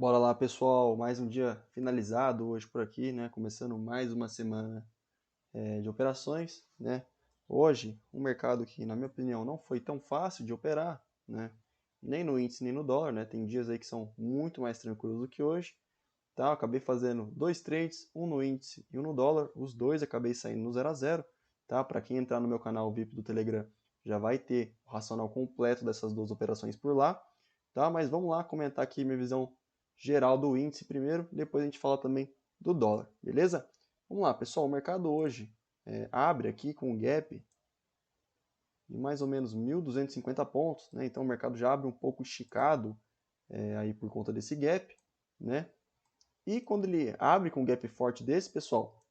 Bora lá, pessoal. Mais um dia finalizado hoje por aqui, né? Começando mais uma semana de operações, né? Hoje, um mercado que, na minha opinião, não foi tão fácil de operar, né? Nem no índice, nem no dólar, né? Tem dias aí que são muito mais tranquilos do que hoje, tá? Eu acabei fazendo dois trades, um no índice e um no dólar. Os dois acabei saindo no 0 a 0, tá? Para quem entrar no meu canal VIP do Telegram, já vai ter o racional completo dessas duas operações por lá, tá? Mas vamos lá comentar aqui minha visão geral do índice primeiro, depois a gente fala também do dólar, beleza? Vamos lá, pessoal, o mercado hoje abre aqui com um gap de mais ou menos 1.250 pontos, né? Então o mercado já abre um pouco esticado aí por conta desse gap, né? E quando ele abre com um gap forte desse, pessoal,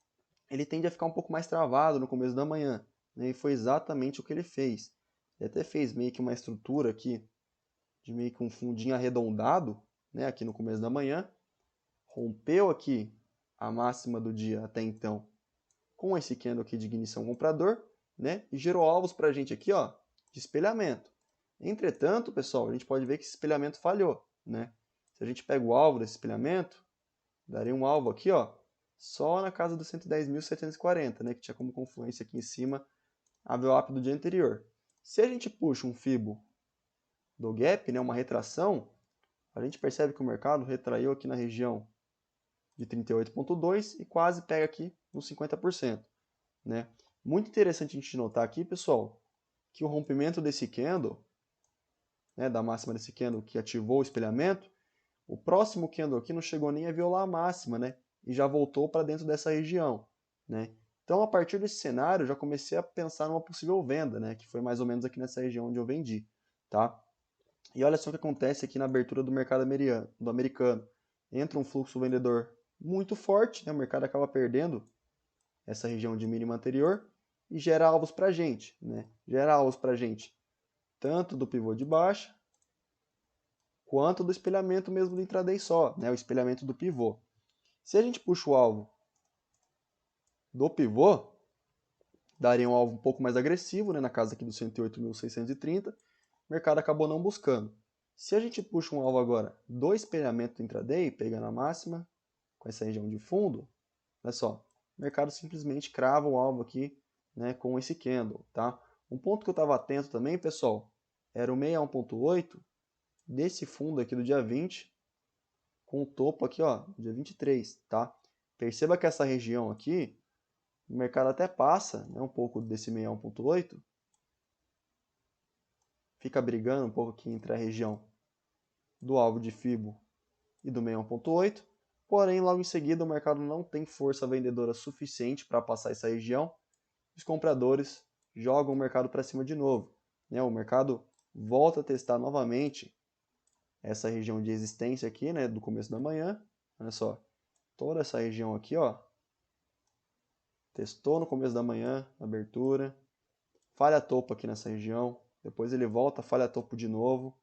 ele tende a ficar um pouco mais travado no começo da manhã, né? E foi exatamente o que ele fez. Ele até fez meio que uma estrutura aqui, de meio que um fundinho arredondado, né? Aqui no começo da manhã. Rompeu aqui a máxima do dia até então com esse candle aqui de ignição comprador, né? E gerou alvos para a gente aqui, ó, de espelhamento. Entretanto, pessoal, a gente pode ver que esse espelhamento falhou, né? Se a gente pega o alvo desse espelhamento, daria um alvo aqui, ó, só na casa dos 110.740, né? Que tinha como confluência aqui em cima a VWAP do dia anterior. Se a gente puxa um Fibo do gap, né, uma retração, a gente percebe que o mercado retraiu aqui na região de 38,2 e quase pega aqui nos 50%, né? Muito interessante a gente notar aqui, pessoal, que o rompimento desse candle, né, da máxima desse candle que ativou o espelhamento, o próximo candle aqui não chegou nem a violar a máxima, né? E já voltou para dentro dessa região, né? Então, a partir desse cenário, eu já comecei a pensar numa possível venda, né? Que foi mais ou menos aqui nessa região onde eu vendi, tá? E olha só o que acontece aqui na abertura do mercado americano. Entra um fluxo vendedor muito forte, né? O mercado acaba perdendo essa região de mínima anterior e gera alvos para a gente, né? Gera alvos para a gente tanto do pivô de baixa quanto do espelhamento mesmo do intraday só, né? O espelhamento do pivô. Se a gente puxa o alvo do pivô, daria um alvo um pouco mais agressivo, né? Na casa aqui dos 108.630, o mercado acabou não buscando. Se a gente puxa um alvo agora do espelhamento do intraday, pegando a máxima, com essa região de fundo, olha só, o mercado simplesmente crava o alvo aqui, né, com esse candle, tá? Um ponto que eu estava atento também, pessoal, era o 61.8 desse fundo aqui do dia 20, com o topo aqui, ó, dia 23, tá? Perceba que essa região aqui, o mercado até passa, né, um pouco desse 61.8, fica brigando um pouco aqui entre a região do alvo de Fibo e do 61.8, porém logo em seguida o mercado não tem força vendedora suficiente para passar essa região, os compradores jogam o mercado para cima de novo, né? O mercado volta a testar novamente essa região de resistência aqui, né, do começo da manhã, olha só, toda essa região aqui, ó, testou no começo da manhã, abertura, falha topo aqui nessa região, depois ele volta, falha topo de novo,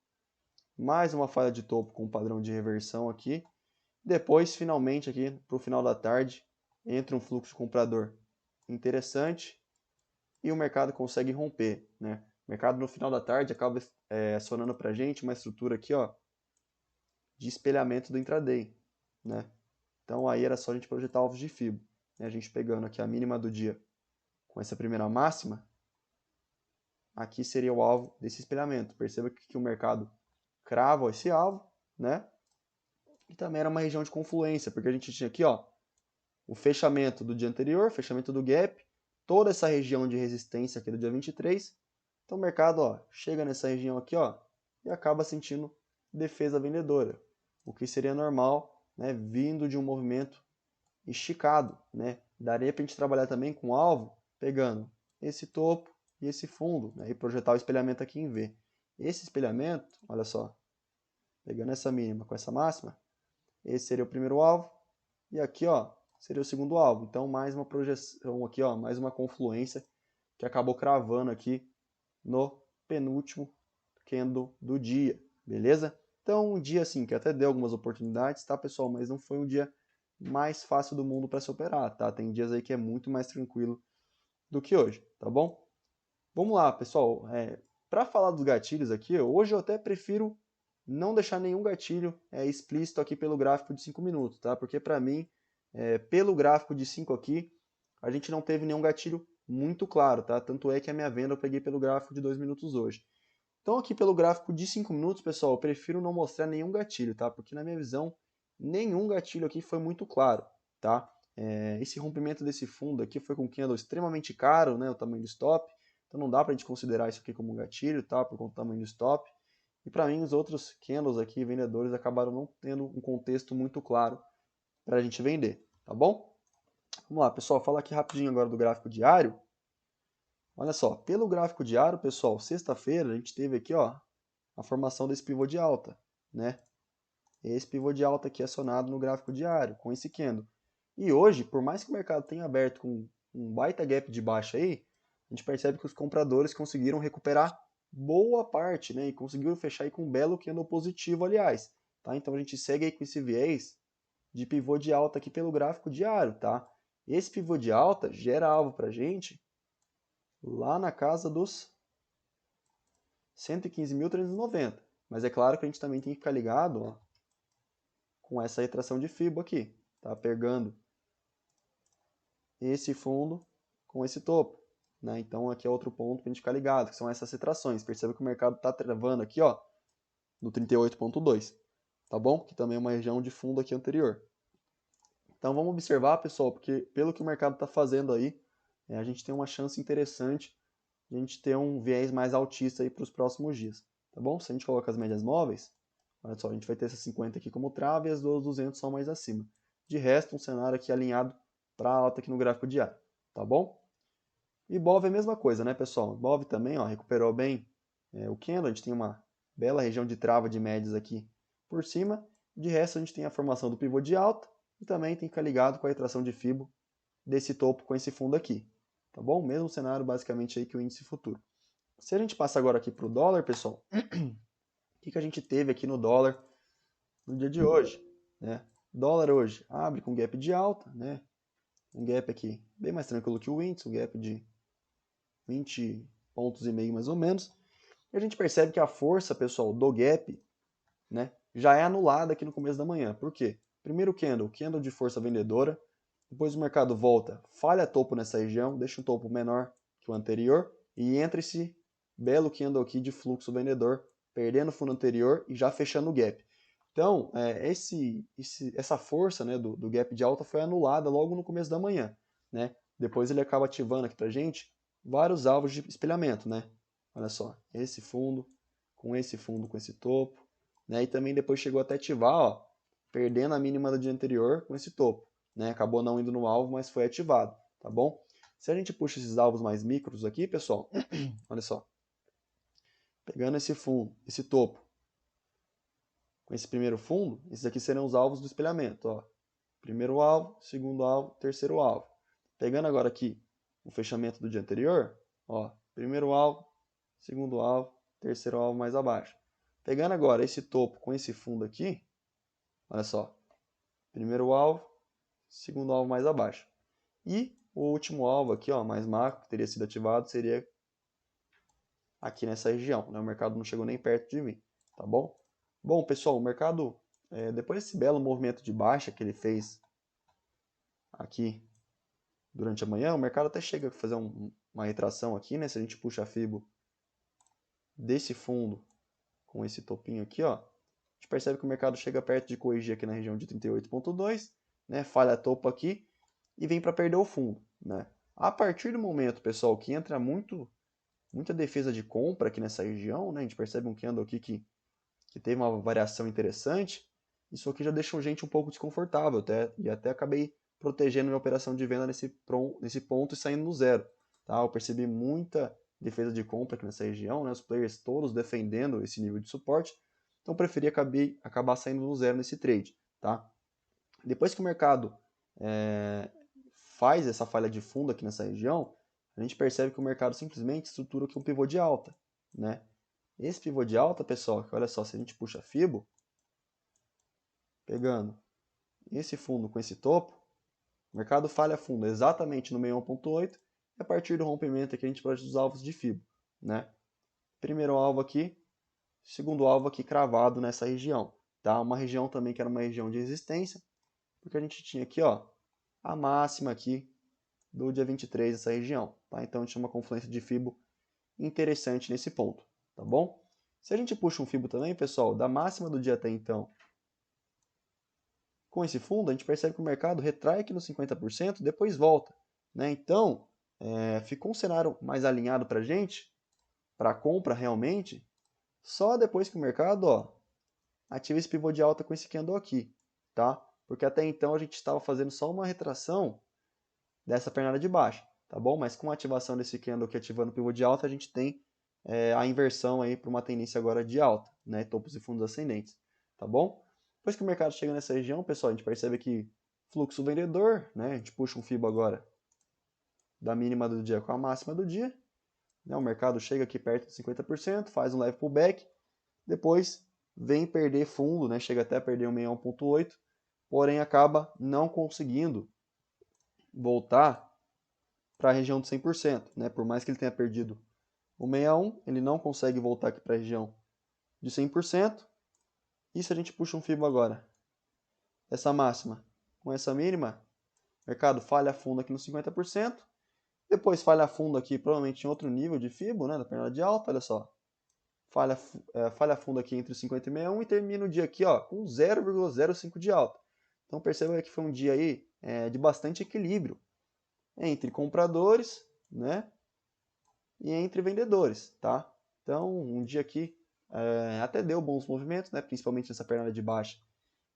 mais uma falha de topo com um padrão de reversão aqui, depois finalmente aqui para o final da tarde entra um fluxo comprador interessante e o mercado consegue romper, né? O mercado no final da tarde acaba acionando para a gente uma estrutura aqui, ó, de espelhamento do intraday, né? Então aí era só a gente projetar alvos de Fibo, né? A gente pegando aqui a mínima do dia com essa primeira máxima, aqui seria o alvo desse espelhamento. Perceba que o mercado crava esse alvo, né? E também era uma região de confluência, porque a gente tinha aqui, ó, o fechamento do dia anterior, fechamento do gap, toda essa região de resistência aqui do dia 23. Então o mercado, ó, chega nessa região aqui, ó, e acaba sentindo defesa vendedora, o que seria normal, né, vindo de um movimento esticado, né? Daria para a gente trabalhar também com alvo, pegando esse topo e esse fundo, né, e projetar o espelhamento aqui em V. Esse espelhamento, olha só, pegando essa mínima com essa máxima, esse seria o primeiro alvo, e aqui, ó, seria o segundo alvo. Então, mais uma projeção aqui, ó, mais uma confluência que acabou cravando aqui no penúltimo candle do dia, beleza? Então, um dia assim que até deu algumas oportunidades, tá, pessoal? Mas não foi um dia mais fácil do mundo para se operar, tá? Tem dias aí que é muito mais tranquilo do que hoje, tá bom? Vamos lá, pessoal. Para falar dos gatilhos aqui, hoje eu até prefiro não deixar nenhum gatilho explícito aqui pelo gráfico de 5 minutos, tá? Porque para mim, pelo gráfico de 5 aqui, a gente não teve nenhum gatilho muito claro, tá? Tanto é que a minha venda eu peguei pelo gráfico de 2 minutos hoje. Então aqui pelo gráfico de 5 minutos, pessoal, eu prefiro não mostrar nenhum gatilho, tá? Porque na minha visão, nenhum gatilho aqui foi muito claro, tá? Esse rompimento desse fundo aqui foi com um candle extremamente caro, né? O tamanho do stop. Então não dá pra gente considerar isso aqui como um gatilho, tá? Por conta do tamanho do stop. E para mim, os outros candles aqui, vendedores, acabaram não tendo um contexto muito claro para a gente vender, tá bom? Vamos lá, pessoal, falar aqui rapidinho agora do gráfico diário. Olha só, pelo gráfico diário, pessoal, sexta-feira a gente teve aqui, ó, a formação desse pivô de alta, né? Esse pivô de alta aqui acionado no gráfico diário, com esse candle. E hoje, por mais que o mercado tenha aberto com um baita gap de baixa aí, a gente percebe que os compradores conseguiram recuperar boa parte, né? E conseguiram fechar aí com um belo candle positivo, aliás. Tá? Então a gente segue aí com esse viés de pivô de alta aqui pelo gráfico diário, tá? Esse pivô de alta gera alvo pra gente lá na casa dos 115.390. Mas é claro que a gente também tem que ficar ligado, ó, com essa retração de Fibo aqui, tá? Pegando esse fundo com esse topo, né? Então aqui é outro ponto para a gente ficar ligado, que são essas retrações. Perceba que o mercado está travando aqui, ó, no 38.2, tá bom? Que também é uma região de fundo aqui anterior. Então vamos observar, pessoal, porque pelo que o mercado está fazendo aí, a gente tem uma chance interessante de a gente ter um viés mais altista aí para os próximos dias, tá bom? Se a gente coloca as médias móveis, olha só, a gente vai ter essa 50 aqui como trava e as 200 são mais acima. De resto, um cenário aqui alinhado para alta aqui no gráfico diário, tá bom? E BOV é a mesma coisa, né, pessoal? BOV também, ó, recuperou bem o candle, a gente tem uma bela região de trava de médias aqui por cima. De resto, a gente tem a formação do pivô de alta e também tem que ficar ligado com a retração de Fibo desse topo com esse fundo aqui, tá bom? Mesmo cenário basicamente aí que o índice futuro. Se a gente passa agora aqui para o dólar, pessoal, o que a gente teve aqui no dólar no dia de hoje, né? Dólar hoje abre com gap de alta, né? Um gap aqui bem mais tranquilo que o índice, um gap de 20 pontos e meio mais ou menos. E a gente percebe que a força, pessoal, do gap, né, já é anulada aqui no começo da manhã. Por quê? Primeiro candle de força vendedora, depois o mercado volta, falha topo nessa região, deixa um topo menor que o anterior e entra esse belo candle aqui de fluxo vendedor, perdendo o fundo anterior e já fechando o gap. Então, essa força, né, do gap de alta foi anulada logo no começo da manhã, né? Depois ele acaba ativando aqui pra gente vários alvos de espelhamento, né? Olha só, esse fundo, com esse topo, né? E também depois chegou até ativar, ó, perdendo a mínima do dia anterior com esse topo, né? Acabou não indo no alvo, mas foi ativado, tá bom? Se a gente puxa esses alvos mais micros aqui, pessoal, olha só, pegando esse fundo, esse topo, com esse primeiro fundo, esses aqui serão os alvos do espelhamento, ó. Primeiro alvo, segundo alvo, terceiro alvo. Pegando agora aqui o fechamento do dia anterior, ó, primeiro alvo, segundo alvo, terceiro alvo mais abaixo. Pegando agora esse topo com esse fundo aqui, olha só, primeiro alvo, segundo alvo mais abaixo. E o último alvo aqui, ó, mais macro, que teria sido ativado, seria aqui nessa região, né? O mercado não chegou nem perto de mim, tá bom? Bom, pessoal, o mercado, depois desse belo movimento de baixa que ele fez aqui durante a manhã, o mercado até chega a fazer uma retração aqui, né? Se a gente puxa a Fibo desse fundo com esse topinho aqui, ó, a gente percebe que o mercado chega perto de corrigir aqui na região de 38.2, né? Falha topo aqui e vem para perder o fundo, né? A partir do momento, pessoal, que entra muita defesa de compra aqui nessa região, né? A gente percebe um candle aqui que teve uma variação interessante. Isso aqui já deixou a gente um pouco desconfortável, e até acabei protegendo minha operação de venda nesse ponto e saindo no zero. Tá? Eu percebi muita defesa de compra aqui nessa região, né? Os players todos defendendo esse nível de suporte, então eu preferi acabar saindo no zero nesse trade. Tá? Depois que o mercado faz essa falha de fundo aqui nessa região, a gente percebe que o mercado simplesmente estrutura aqui um pivô de alta. Né? Esse pivô de alta, pessoal, olha só, se a gente puxa a Fibo, pegando esse fundo com esse topo, o mercado falha fundo exatamente no 61.8 e a partir do rompimento aqui a gente pode usar os alvos de Fibo, né? Primeiro alvo aqui, segundo alvo aqui cravado nessa região, tá? Uma região também que era uma região de resistência, porque a gente tinha aqui, ó, a máxima aqui do dia 23 dessa região, tá? Então a gente tinha uma confluência de Fibo interessante nesse ponto, tá bom? Se a gente puxa um Fibo também, pessoal, da máxima do dia até então, com esse fundo, a gente percebe que o mercado retrai aqui nos 50%, depois volta, né? Então, ficou um cenário mais alinhado para a gente, para compra realmente, só depois que o mercado, ó, ativa esse pivô de alta com esse candle aqui, tá? Porque até então a gente estava fazendo só uma retração dessa pernada de baixo, tá bom? Mas com a ativação desse candle aqui ativando o pivô de alta, a gente tem a inversão aí para uma tendência agora de alta, né? Topos e fundos ascendentes, tá bom? Depois que o mercado chega nessa região, pessoal, a gente percebe que fluxo vendedor, né? A gente puxa um Fibo agora da mínima do dia com a máxima do dia, né? O mercado chega aqui perto de 50%, faz um leve pullback, depois vem perder fundo, né? Chega até a perder um 61.8, porém acaba não conseguindo voltar para a região de 100%, né? Por mais que ele tenha perdido o 61, ele não consegue voltar aqui para a região de 100%. E se a gente puxa um Fibo agora, essa máxima com essa mínima, o mercado falha fundo aqui no 50%, depois falha fundo aqui provavelmente em outro nível de Fibo, né? Da pernada de alta, olha só. Falha fundo aqui entre 50 e 61 e termina o dia aqui, ó, com 0,05 de alta. Então perceba que foi um dia aí de bastante equilíbrio entre compradores, né, e entre vendedores, tá? Então um dia aqui até deu bons movimentos, né, principalmente nessa pernada de baixa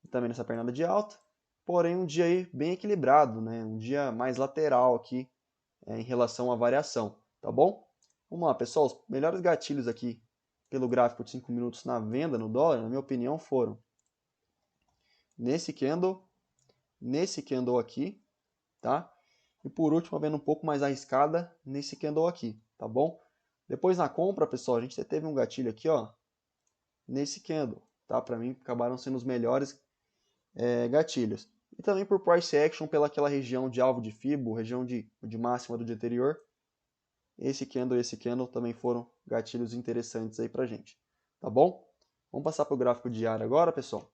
e também nessa pernada de alta, porém um dia aí bem equilibrado, né, um dia mais lateral aqui em relação à variação, tá bom? Vamos lá, pessoal, os melhores gatilhos aqui pelo gráfico de 5 minutos na venda no dólar, na minha opinião, foram nesse candle aqui, tá? E por último, vendo um pouco mais arriscada, nesse candle aqui, tá bom? Depois na compra, pessoal, a gente teve um gatilho aqui, ó, nesse candle, tá? Para mim, acabaram sendo os melhores gatilhos. E também por price action, pelaquela região de alvo de Fibo, região de máxima do dia anterior. Esse candle e esse candle também foram gatilhos interessantes aí pra gente, tá bom? Vamos passar para o gráfico diário agora, pessoal.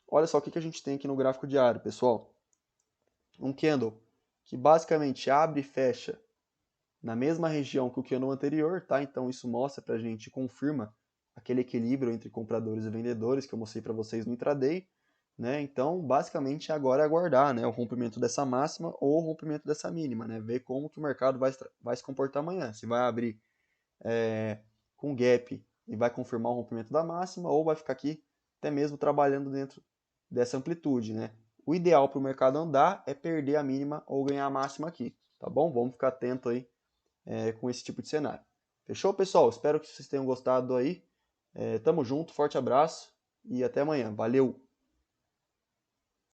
Olha só o que a gente tem aqui no gráfico diário, pessoal. Um candle que basicamente abre e fecha na mesma região que o candle anterior, tá? Então isso mostra pra gente, confirma aquele equilíbrio entre compradores e vendedores que eu mostrei para vocês no intraday, né? Então, basicamente agora é aguardar, né, o rompimento dessa máxima ou o rompimento dessa mínima, né? Ver como que o mercado vai se comportar amanhã, se vai abrir com gap e vai confirmar o rompimento da máxima ou vai ficar aqui até mesmo trabalhando dentro dessa amplitude, né? O ideal para o mercado andar é perder a mínima ou ganhar a máxima aqui, tá bom? Vamos ficar atento aí com esse tipo de cenário. Fechou, pessoal? Espero que vocês tenham gostado aí. Tamo junto, forte abraço e até amanhã. Valeu!